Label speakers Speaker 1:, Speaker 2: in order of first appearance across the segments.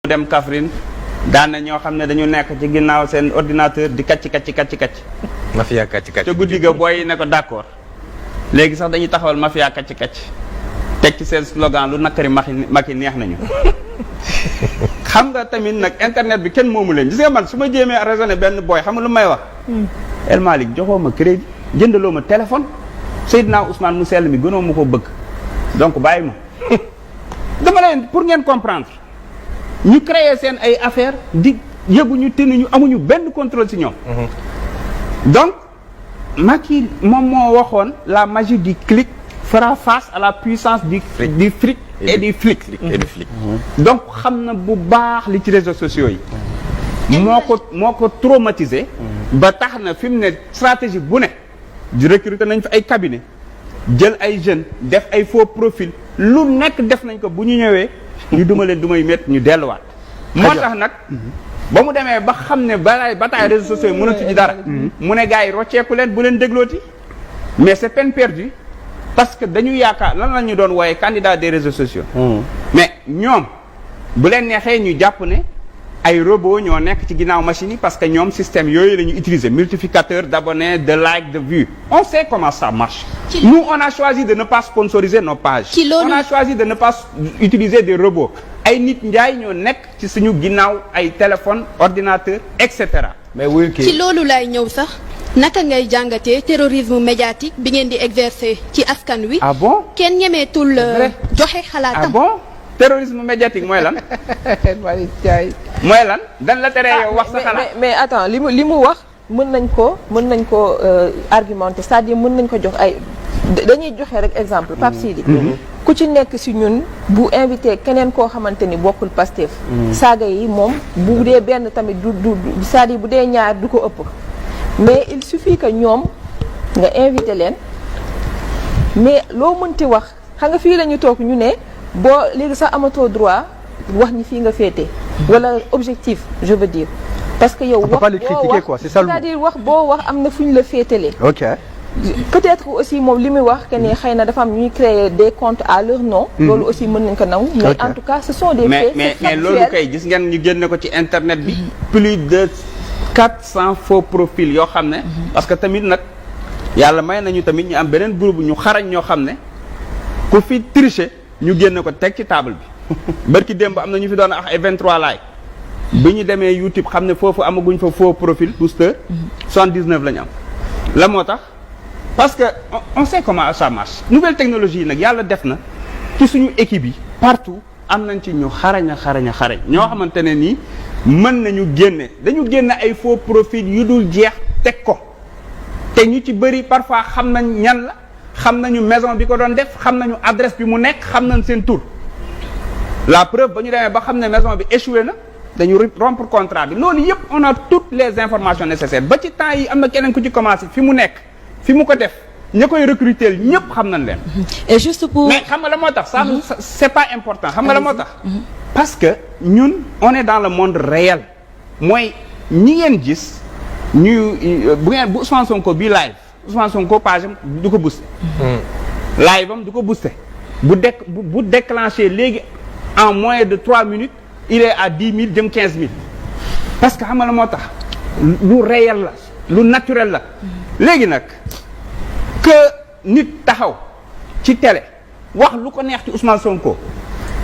Speaker 1: dem Kaffrine daan na ñoo xam ne dañu nekk ci ginnaaw seen ordinateur di kacc.
Speaker 2: mafia kacc
Speaker 1: te guddi ga booy yi ne ko d'accord léegi sax dañuy taxawal mafia kacc teg ci seen slogan lu nakari Macky neex nañu. xam nga tamit nag internet bi kenn moomu leen gis nga man su ma jéemee raisonné benn booy xam nga lu may wax. El Malick joxoo ma crédit jëndaloo ma téléphone Seydina Ousmane mu sell mi gënoo ma ko bëgg donc bàyyi ma dama leen pour ngeen comprendre. ñu créer seen ay affaires di yëguñu tenuñu amuñu benn contrôle ci ñoom. donc Macky moom moo waxoon la magie du clic fera face à la puissance du fric et du flic. donc xam na bu baax li ci réseaux sociaux yi. moo ko traumatisé. ba tax na fi mu ne stratégie bu ne di recruter nañ fi ay cabinet jël ay jeunes def ay faux profil lu nekk def nañ ko bu ñu ñëwee. ñu duma leen dumay métti ñu delluwaat. moo tax nag ba mu demee ba xam ne bataille réseaux sociaux yi mënatu ci dara. mu ne gars yi rocceeku leen bu leen déglooti. mais c'est peine perdue parce que dañu yaakaar lan la ñu doon wooye candidat des réseaux sociaux. mais ñoom bu leen neexee ñu jàpp ne ay robots ñoo nekk ci ginnaaw machine yi parce que ñoom système yooyu la ñu utiliser multiplicateur d'abonnés de likes de vues on sait comment ça marche. Nous on a choisi de ne pas sponsoriser nos pages. On a choisi de ne pas utiliser des robots. ay nit njaay ñoo nekk ci suñu ginnaaw ay téléphone ordinateur et cetera.
Speaker 2: mais wuy kii
Speaker 3: ci loolu lay ñëw sax naka ngay jàngatee terrorisme médiatique bi ngeen di exercer ci askan wi.
Speaker 1: ah bon
Speaker 3: kenn ñemeetul joxe xalaatam.
Speaker 1: ah bon terrorisme médiatique mooy lan. mooy lan dañ la teree yow wax sa xalaat.
Speaker 4: mais attends li mu wax mën nañ ko argumenter c'est-à-dire mën nañ ko jox ay dañuy joxe rek exemple Pape Sidi. ku ci nekk ci ñun bu invité keneen koo xamante ni bokkul Pastef. saaga yi moom bu dee benn tamit du c'est-à-dire bu dee ñaar du ko ëpp. mais il suffit que ñoom nga invité leen mais loo mënti wax xam nga fii la ñu toog ñu ne boo léegi sax amatoo droit wax ñi fii nga féete. wala objectif je veux dire. parce que yow wax boo wax c'est-à-dire wax boo wax am na fu ñu la féetalee.
Speaker 2: ok.
Speaker 4: peut-être aussi moom li muy wax que ne xëy na dafa am ñuy créer des comptes à leur nom. loolu aussi mën nañ ko nangu. mais en tout cas ce sont des faits.
Speaker 1: mais loolu kay gis ngeen ñu génne ko ci internet bi. plus de 400 faux profils yoo xam ne. parce que tamit nag yàlla may nañu tamit ñu am beneen groupe ñu xarañ ñoo xam ne ku fi tricher ñu génne ko teg ci table bi. barki démb am na ñu fi doon wax ay 23 laay bi ñu demee YouTube xam ne foofu amaguñ fa faux profil booster 79 la ñu am la moo tax. parce que on sait comment ça marche nouvelle technologie yi nag yàlla def na ci suñu équipe yi partout am nañ ci ñu xarañ ñoo xamante ne nii mën nañu dañu génne ay faux profil yu dul jeex teg ko te ñu ci bëri parfois xam nañ ñan la xam nañu maison bi ko doon def xam nañu adresse bi mu nekk xam nañ seen tur la preuve ba ñu demee ba xam ne maison bi échoué na dañu rompre contrat bi loolu yëpp on a toutes les informations nécessaires ba ci temps yi am na keneen ku ci commencé fi mu nekk fi mu ko def ña koy recruter ñëpp xam nañ leen.
Speaker 3: et juste pour.
Speaker 1: mais xam nga la moo tax ça c'est pas important xam nga la moo tax. parce que ñun on est dans le monde réel mooy ñi ngeen gis ñuy bu Ousmane Sonko bii live Ousmane Sonko page am du ko booster. live am du ko booster bu déclenché léegi en moins de 3 minutes il est à 10 000 jëm 15 000 parce que xam nga la moo tax lu réel la lu naturel la. léegi nag que nit taxaw ci télé wax lu ko neex ci Ousmane Sonko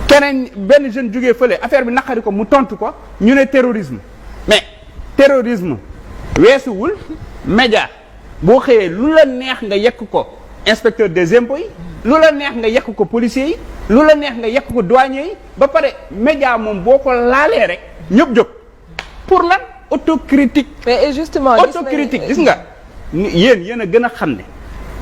Speaker 1: keneen benn jeune jógee fële affaire bi naqari ko mu tontu ko ñu ne terrorisme mais terrorisme weesuwul média boo xëyee lu la neex nga yekk ko inspecteur des impôts yi lu la neex nga yekk ko policiers yi lu la neex nga yekk ko douaniers yi ba pare média moom boo ko laalee rek ñëpp jóg pour lan autocritique.
Speaker 4: mais justement
Speaker 1: autocritique gis nga. yéen a gën a xam ne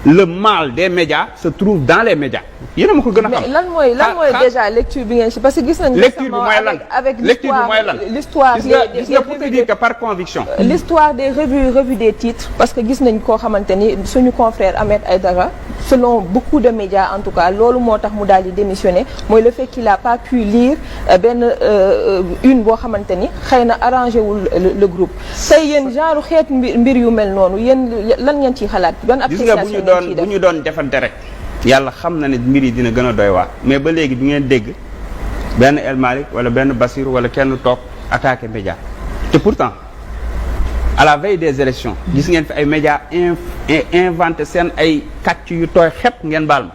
Speaker 1: le mal des médias se trouve dans les médias yéen a ma ko gën a xam.
Speaker 4: mais lan mooy déjà lecture bi ngeen ci parce que gis nañu.
Speaker 1: lecture bi mooy lan
Speaker 4: avec
Speaker 1: lecture bi mooy lan
Speaker 4: l'histoire
Speaker 1: gis nga pour te dire que par conviction.
Speaker 4: l'histoire des revues des titres parce que gis nañ koo xamante ni suñu confrère Ahmed Aïdara selon beaucoup de médias en tout cas loolu moo tax mu daal di démissionner mooy le fait qu'il a pas pu lire benn une boo xamante ni xëy na arrangé wul le groupe. tey yéen genre xeet mbir yu mel noonu yéen lan ngeen ciy xalaat. ban appréciation
Speaker 1: bu ñu doon defante rek yàlla xam na ne mbir yi dina gën a doy waar mais ba léegi du ngeen dégg benn El Malick wala benn Bassirou wala kenn toog attaqué média te pourtant à la veille des élections gis ngeen fi ay médias inventé seen ay kàcc yu tooy xepp ngeen baal ma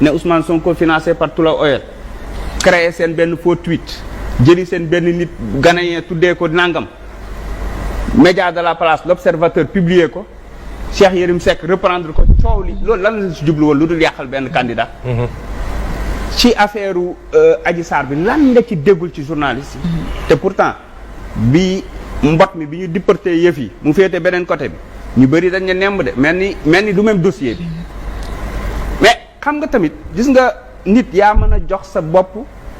Speaker 1: ne Ousmane Sonko financé par Tullow Oil créé seen benn faux tweet jëli seen benn nit ghanéen tuddee ko nangam média de la place l'Observateur publié ko Cheikh Yérim Seck reprendre ko coow li loolu lan la si jublu woon lu dul yàqal benn candidat ci affaire Adji Sarr bi lan nga ci déggul ci journaliste yi te pourtant bi mbot mi bi ñu déporté yëf yi mu féete beneen côté bi ñu bëri dañ ne nemb de mel ni du même dossier bi mais xam nga tamit gis nga nit yaa mën a jox sa bopp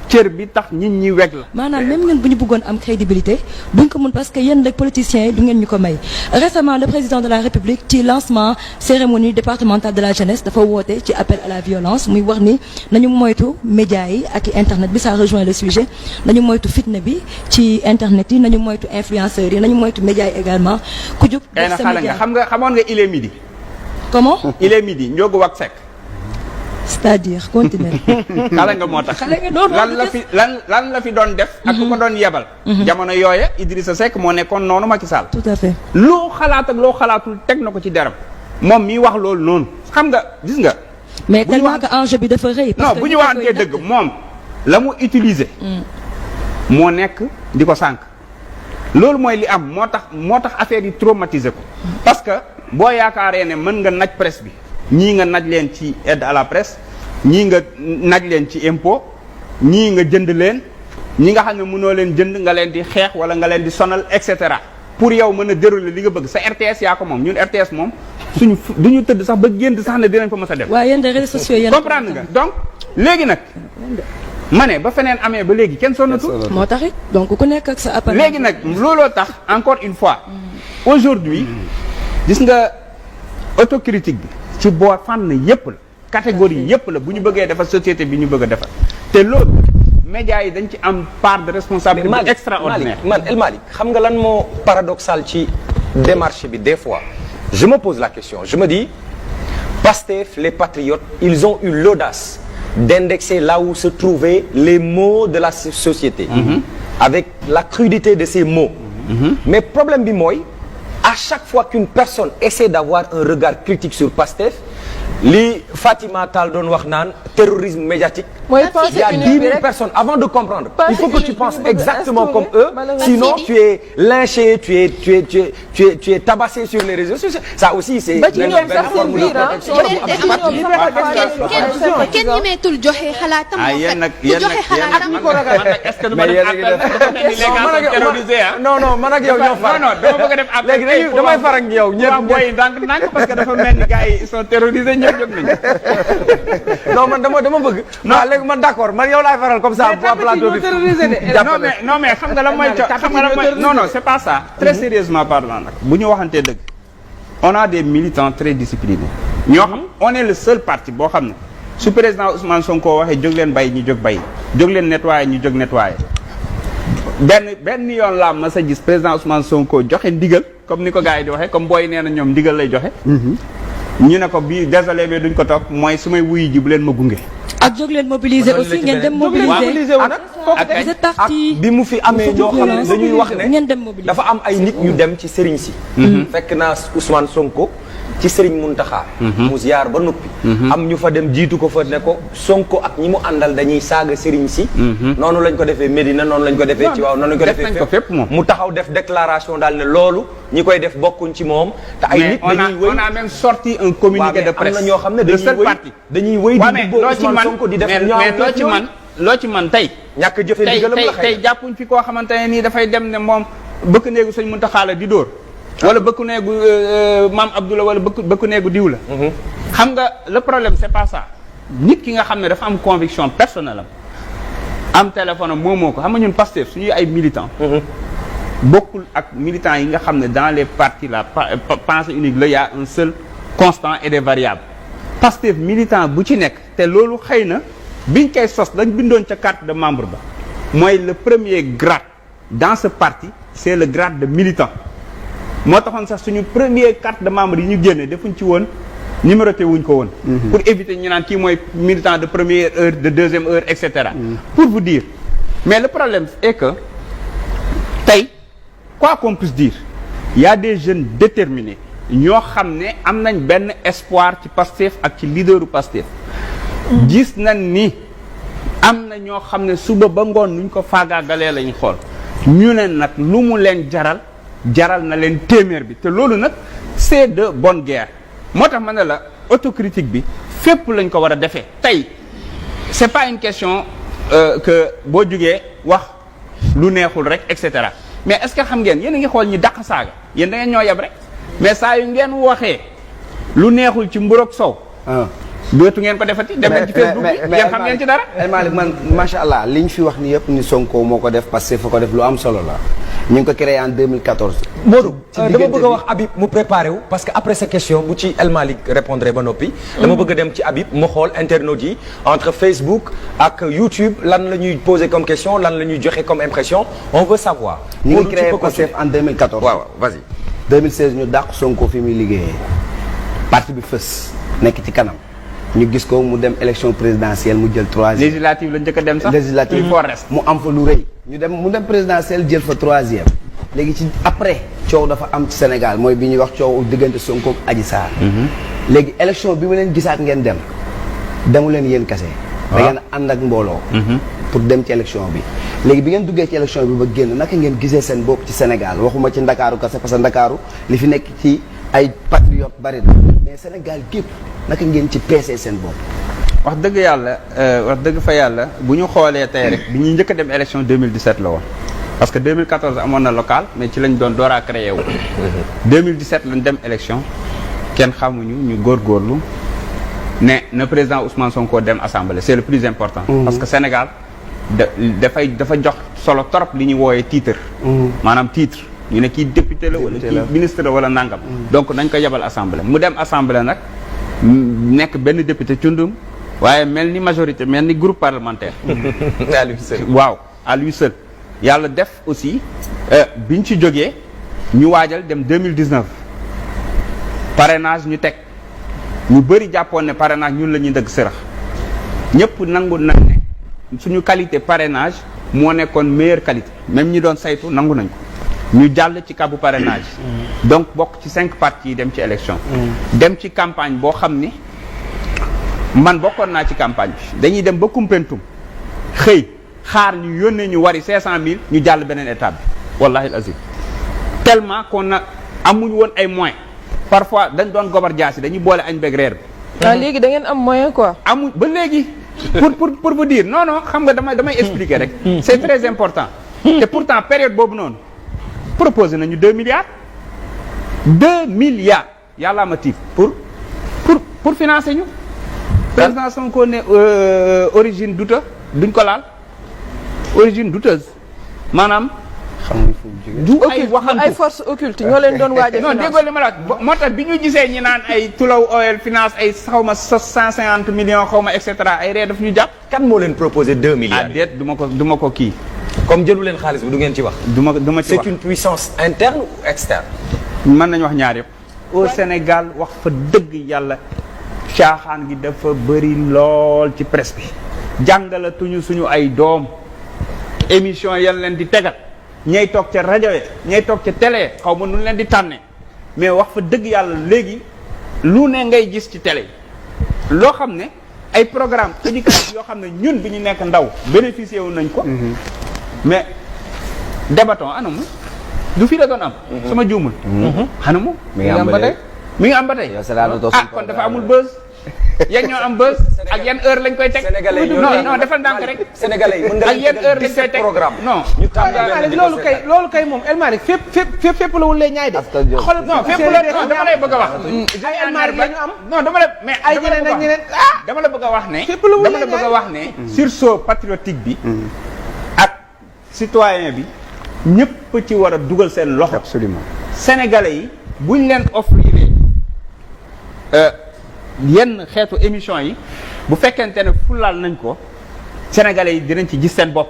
Speaker 1: cër bi tax nit ñi weg la.
Speaker 2: maanaam même ñun bu ñu bëggoon am crédibilité duñ ko mun parce que yéen rek politiciens yi du ngeen ñu ko may récemment le président de la République ci lancement cérémonie départementale de la jeunesse dafa woote ci appel à la violence muy wax ni nañu moytu médias yi ak internet bi ça rejoint le sujet nañu moytu fitna bi ci internet yi nañu moytu influenceurs yi nañu moytu médias yi également ku jóg def sa média
Speaker 1: xamoon nga il est midi.
Speaker 2: comment
Speaker 1: il est midi Ndiogou Wack Seck.
Speaker 2: c'est-à-dire continuer.
Speaker 1: xale nga moo tax lan la fi doon def. ak ku ko doon yebal. jamono yooya Idrissa Seck moo nekkoon noonu Macky Sall.
Speaker 2: tout à fait.
Speaker 1: loo xalaat ak loo xalaatul teg na ko ci deram moom miy wax loolu noonu xam nga gis nga.
Speaker 2: mais tellement que enjeu bi dafa rëy.
Speaker 1: non bu ñu waxantee dëgg moom la mu utiliser. moo nekk di ko sànq. loolu mooy li am moo tax affaire yi traumatiser ko. parce que boo yaakaaree ne mën nga naj presse bi. ñii nga naj leen ci aide à la presse ñii nga naj leen ci impôt ñii nga jënd leen ñi nga xam ne mënoo leen jënd nga leen di xeex wala nga leen di sonal et cetera pour yow mën a dérouler li nga bëgg sa RTS yaa ko moom ñun RTS moom suñu du ñu tëdd sax ba génn sax ne dinañ ko mës a def.
Speaker 2: waaye yéen de réseaux sociaux yéen
Speaker 1: comprendre nga donc léegi nag ma ne ba feneen amee ba léegi kenn sonnatul.
Speaker 2: moo tax it donc ku nekk ak sa appareil.
Speaker 1: léegi nag looloo tax encore une fois aujourd'hui gis nga autocritique bi. ci boo fànn yépp la catégorie yépp la bu ñu bëggee defar société bi ñu bëgg a defar te loolu médias yi dañ ci am part de responsabilité extraordinaire.
Speaker 5: man El Malick xam nga lan moo paradoxal ci démarche bi des fois je me pose la question je me dis Pastef les patriotes ils ont eu l'audace d'indexer là où se trouvaient les maux de la société avec la crudité de ces maux mais problème bi mooy à chaque fois qu'une personne essaie d'avoir un regard critique sur Pastef li Fatima Tall doon wax naan terrorisme médiatique. Il y a 10 000 personnes avant de comprendre. Il faut que tu penses exactement comme eux. Sinon tu es lynché, tu es tabassé sur les réseaux sociaux. Ça aussi c'est
Speaker 3: kenn ñemeetul joxe xalaatam.
Speaker 1: yéen nag
Speaker 5: non man ak yow ñoo far.
Speaker 1: non dama bëgg a def appel.
Speaker 5: léegi damay far ak yow ñëpp
Speaker 1: booy ndànk parce que dafa mel ni gars yi ils sont terrorisés ñëpp jóg nañu.
Speaker 5: non man dama bëgg. non léegi man d'accord man yow laay faral comme ça. plateau bi
Speaker 1: non mais xam nga la mooy non c'est pas ça. très sérieusement parlant nag bu ñu waxantee dëgg on a des militants très disciplinés ñoo xam on est le seul parti boo xam ne su président Ousmane Sonko waxee jóg leen bay ñu jóg bay jóg leen nettoyer ñu jóg nettoyer benn yoon laa ma sa gis président Ousmane Sonko joxe ndigal comme ni ko gars yi di waxee comme booy nee na ñoom ndigal lay joxe ñu ne ko bii désolé mais duñ ko topp mooy su may wuyu ji bu leen ma gunge.
Speaker 2: ak jóg leen mobiliser aussi ngeen dem mobiliser
Speaker 5: ak
Speaker 2: vous êtes parti
Speaker 5: bi mu fi amee ñoo xam ne dañuy wax ne
Speaker 2: ngeen dem mobiliser
Speaker 5: dafa am ay nit ñu dem ci sëriñ si fekk naa Ousmane Sonko ci sëriñ Muntaxa mu ziar ba noppi am ñu fa dem jiitu ko fa ne ko Sonko ak ñi mu àndal dañuy saaga sëriñ si noonu lañ ko defee Médina noonu lañ ko defee ci waaw noonu lañ ko defee fépp mu taxaw def déclaration daal ne loolu ñi koy def bokkuñ ci moom te ay nit dañuy wëy
Speaker 1: on a même sorti un communiqué de presse
Speaker 5: am na ñoo xam ne dañuy wëy di boo Ousmane Sonko di def
Speaker 1: mais loo ci man tey
Speaker 5: ñàkk jëfe ndigalam la
Speaker 1: tey jàppuñ fi koo xamante ne nii dafay dem ne moom bëkk néegu sëñ Muntaxa la di dóor wala bëkku neegu maam Abdoula wala bëkku neegu diw la xam nga le problème c'est pas ça nit ki nga xam ne dafa am conviction personnelle am téléphone am moomoo ko xam nga ñun Pastef suñuy ay militants bokkul ak militants yi nga xam ne dans les partis la pensée unique la y a un seul constant et des variables Pastef militant bu ci nekk te loolu xëy na biñ koy sos dañ bindoon ca carte de membre ba mooy le premier grade dans ce parti c'est le grade de militant moo taxoon sax suñu premier carte de membre yi ñu génne defuñ ci woon numéroté wuñ ko woon pour éviter ñu naan kii mooy militant de première heure de deuxième heure et cetera pour vous dire mais le problème est que tey quoi qu'on puisse dire il y a des jeunes déterminés ñoo xam ne am nañ benn espoir ci Pastef ak ci leaderu Pastef gis nañ ni am na ñoo xam ne suba ba ngoon nuñ ko faagaagalee lañ xool ñu ne nag lu mu leen jaral na leen téeméer bi te loolu nag c'est de bonne guerre moo tax ma ne la autocritique bi fépp lañ ko war a defee tey c'est pas une question que boo jugee wax lu neexul rek et cetera mais est-ce que xam ngeen yéen a ngi xool ñi dàq saaga yéen da ngeen ñoo yeb rek mais saa yu ngeen waxee lu neexul ci mburoog sow dootu ngeen ko defati dem leen ci Facebook bi ngeen xam ngeen ci dara
Speaker 6: El Malick man macha allah liñ fi wax ni yëpp ni Sonko moo ko def parce que fa ko def lu am solo la ñu ngi ko créé en 2014.
Speaker 5: Modou dama bëgg a wax Habib mu préparé wu parce que après sa question bu ci El Malick répondre ba noppi dama bëgg a dem ci Habib mu xool internautes yi entre Facebook ak YouTube lan la ñuy poser comme question lan la ñuy joxe comme impression on veut savoir.
Speaker 6: ñu ngi créé Pastef en 2014.
Speaker 5: waaw vas-y.
Speaker 6: 2016 ñu dàq Sonko fi muy liggéeyee parti bi fës nekk ci kanam ñu gis ko mu dem élection présidentielle mu jël 3e.
Speaker 1: législative la njëkk a dem sax.
Speaker 6: législative
Speaker 1: il faut reste.
Speaker 6: mu am fa lu rëy. mu dem présidentielle jël fa 3e. léegi ci après coow dafa am ci Sénégal mooy bi ñuy wax coow diggante Sonko ak Adji Sarr. léegi élection bi ma leen gisaat ngeen demu leen yéen kase. da ngeen ànd ak mbooloo. pour dem ci élection bi. léegi bi ngeen duggee ci élection bi ba génn naka ngeen gisee seen bopp ci Sénégal waxuma ci Ndakaaru kase parce que Ndakaaru li fi nekk ci ay patriotes bari na mais Sénégal gépp naka ngeen ci peesee seen bopp.
Speaker 1: wax dëgg yàlla wax dëgg fa yàlla bu ñu xoolee tey rek bi ñuy njëkk a dem élection 2017 la woon parce que 2014 amoon na local mais ci lañ doon door a créé wu. 2017 lañ dem élection kenn xamuñu ñu góorgóorlu ne na président Ousmane Sonko dem assemblée c'est le plus important. parce que Sénégal dafa jox solo trop li ñuy wooyee titre. maanaam titre ñu ne kii député la wala kii ministre la wala nangam. donc nañ ko yebal assemblée mu dem assemblée nag nekk benn député cundum waaye mel ni majorité mel ni groupe parlementaire.
Speaker 5: à lui seul.
Speaker 1: waaw à lui seul. yàlla def aussi biñ ci jógee ñu waajal dem 2019 parrainage ñu teg ñu bëri jàppoon ne parrainage ñun la ñuy dëgg sërax ñëpp nangu nañ ne suñu qualité parrainage moo nekkoon meilleure qualité même ñi doon saytu nangu nañ ko ñu jàll ci kabu parrainage donc bokk ci 5 partis yi dem ci élection dem ci campagne boo xam ni man bokkoon naa ci campagne bi dañuy dem ba Koumpentoum xëy xaar ñu yónnee ñu wari 500 000 ñu jàll beneen étape bi wallahi al azim tellement qu'on a amuñu woon ay moyens parfois dañ doon gobar jaasi dañuy boole añ beeg reer bi.
Speaker 4: léegi da ngeen am moyen quoi.
Speaker 1: amuñ ba léegi pour vous dire non xam nga damay expliquer rek. c'est très important. te pourtant période boobu noonu proposé nañu 2 milliards. 2 milliards yàllaa ma tiif pour financer ñu. président Sonko ne origine douteuse duñ ko laal. origine douteuse maanaam.
Speaker 6: xamuñ fu mu jógee.
Speaker 1: du ay waxantu
Speaker 4: ay force occulte ñoo leen doon waaj a.
Speaker 1: non déggoo li ma la wax moo tax bi ñu gisee ñi naan ay Tulaw Oil finance ay xawma 150 millions xawma et cetera ay ree daf ñu jàpp.
Speaker 5: kan moo leen proposé 2 milliards.
Speaker 1: ah déet du ma ko kii.
Speaker 5: comme jëlu leen xaalis bi du ngeen ci wax.
Speaker 1: du ma ci wax
Speaker 5: c'est une puissance interne ou externe.
Speaker 1: mën nañu wax ñaar yëpp. au Sénégal wax fa dëgg yàlla caaxaan gi dafa bëri lool ci presse bi. jàngalatuñu suñu ay doom. émission yan leen di tegal ñay toog ca rajo yi ñay toog ca télé xaw ma nu leen di tànne mais wax fa dëgg yàlla léegi lu ne ngay gis ci télé yi loo xam ne ay programme éducatif yoo xam ne ñun bi ñu nekk ndaw bénéficié wu nañ ko mais débattons anamu du fii la doon am sama juumul anamu
Speaker 6: mi ngi am ba tey
Speaker 1: mi ngi am ba tey kon dafa amul buzz yan ñoo am buzz ak yan heure lañ koy teg.
Speaker 5: sénégalais
Speaker 1: non defal ndànk rek.
Speaker 5: sénégalais yi mën nga
Speaker 1: ak yan heure lañ koy teg
Speaker 5: programme.
Speaker 1: non
Speaker 5: ñu tàmbali
Speaker 7: loolu kay moom El Malick fépp la wul lay ñaay de.
Speaker 1: xool non fépp la non dama lay bëgg a wax.
Speaker 7: ay El Malick la ñu am.
Speaker 1: non dama la mais
Speaker 7: ay ñeneen ak ñeneen
Speaker 1: dama la bëgg a wax ne.
Speaker 7: fépp la wul
Speaker 1: dama la bëgg a wax ne. sursaut patriotique bi. ak citoyen bi ñëpp ci war a dugal seen loxo.
Speaker 6: absolument
Speaker 1: sénégalais yi buñ leen offrir yenn xeetu émission yi bu fekkente ne fulaal nañ ko sénégalais yi dinañ ci gis seen bopp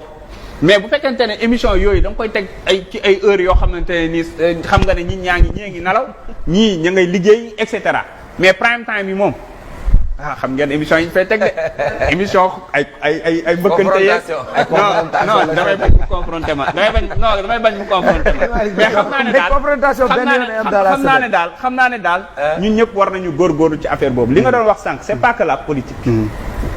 Speaker 1: mais bu fekkente ne émission yooyu da nga koy teg ci ay heures yoo xamante ne nii xam nga ne ñi ñee ngi nelaw ñii ña ngay liggéey et cetera mais prime time yi moom ah xam ngeen émission yi ñu fay teg de émission ay mbëkkante yeeg non damay bañ mu confronté ma damay bañ mu confronté ma mais xam naa ne daal
Speaker 6: confrontation benn yoon am dans la semaine.
Speaker 1: xam naa ne daal ñun ñëpp war nañu góorgóorlu ci affaire boobu li nga doon wax sànq c'est pas que la politique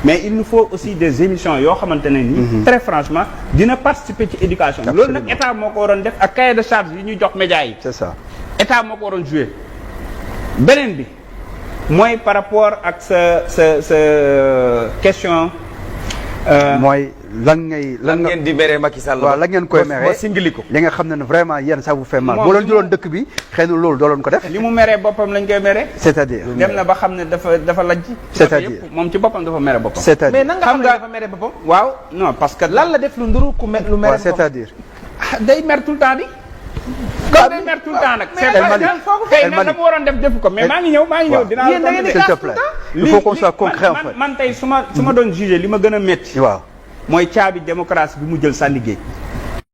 Speaker 1: mais il nous faut aussi des émissions yoo xamante ne nii très franchement dina participer ci éducation bi loolu nag état moo ko waroon def ak cahier de charge yi ñuy jox médias yi
Speaker 6: c'est ça.
Speaker 1: état moo ko waroon jouer beneen bi mooy par rapport ak sa question
Speaker 8: mooy lan
Speaker 5: ngeen di mere Macky Sall.
Speaker 8: waaw lan ngeen koy mere
Speaker 5: ba singili ko.
Speaker 8: li nga xam ne vraiment yéen ça vous fait mal.
Speaker 1: Moom
Speaker 8: boo leen jëloon dëkk bi xëy na loolu doo leen ko def.
Speaker 1: li mu meree boppam lañ koy mere.
Speaker 8: c'est-à-dire.
Speaker 1: dem na ba xam ne dafa lajj.
Speaker 8: C'est-à-dire
Speaker 1: moom ci boppam dafa mere boppam.
Speaker 8: c'est-à-dire
Speaker 7: mais nan nga xam ne dafa mere boppam.
Speaker 1: waaw non parce que
Speaker 7: lan la def lu nduru ku lu mere
Speaker 8: waaw c'est-à-dire.
Speaker 1: day mer tout le temps di. comme day mer tout le temps nag.
Speaker 8: El Malick
Speaker 1: la mu waroon def ko mais maa ngi ñëw dinaa
Speaker 7: yéen da ngeen di
Speaker 8: s'il te plaît il faut qu'on soit concret en fait.
Speaker 1: man tey su ma doon juger li ma gën a métti.
Speaker 8: waaw
Speaker 1: mooy caabi démocratie bi mu jël sànni géej